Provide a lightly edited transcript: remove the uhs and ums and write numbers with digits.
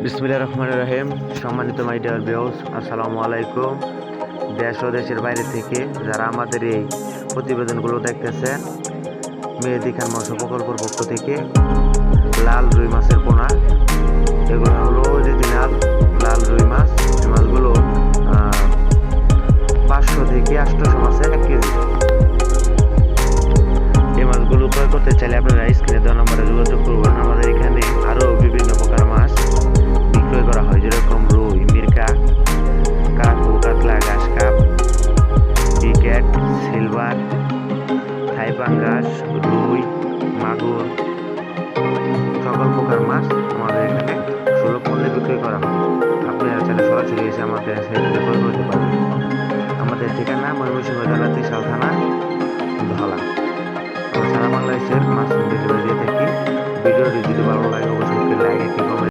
বিসমিল্লাহির রহমানির রহিম। সম্মানিত মাই ডিয়ার ভিউয়ার্স, আসসালামু আলাইকুম। দেশ ও দেশের বাইরে থেকে যারা আমাদের এই প্রতিবেদনগুলো দেখতেছেন, মেহেদি খান মৎস্য প্রকল্পের পক্ষ থেকে লাল রুই মাছের পোনা, এগুলো হলো অরিজিনাল লাল রুই মাছ। এই মাছগুলো 500 থেকে 800 মাছে 1 কেজি। এই মাছগুলো ক্রয় করতে চাইলে আপনারা স্ক্রিনে দেওয়া নম্বরে যোগাযোগ করবেন। আমাদের এখানে আরও বিভিন্ন প্রকার মাছ বিক্রয় করা হয়, যেরকম রুই, মিরকা, কাকু, কাতলা, ঘাস কাপ, বিকেট, সিলভার, থাই পাঙ্গাস, রুই, মাগুর, সকল প্রকার মাছ আমাদের এখানে সুলভ মূল্যে বিক্রয় করা হয়। আপনারা চাইলে সরাসরি এসে আমাদের সাইট থেকে ক্রয় করতে পারবেন। আমাদের ঠিকানা ময়মনসিংহ জেলা ত্রিশাল থানা, ধলা। আমরা সারা বাংলাদেশের মাছ ডেলিভারি দিয়ে থাকি। ভিডিওটি যদি ভালো লাগে অবশ্যই লাইক, একটি কমেন্ট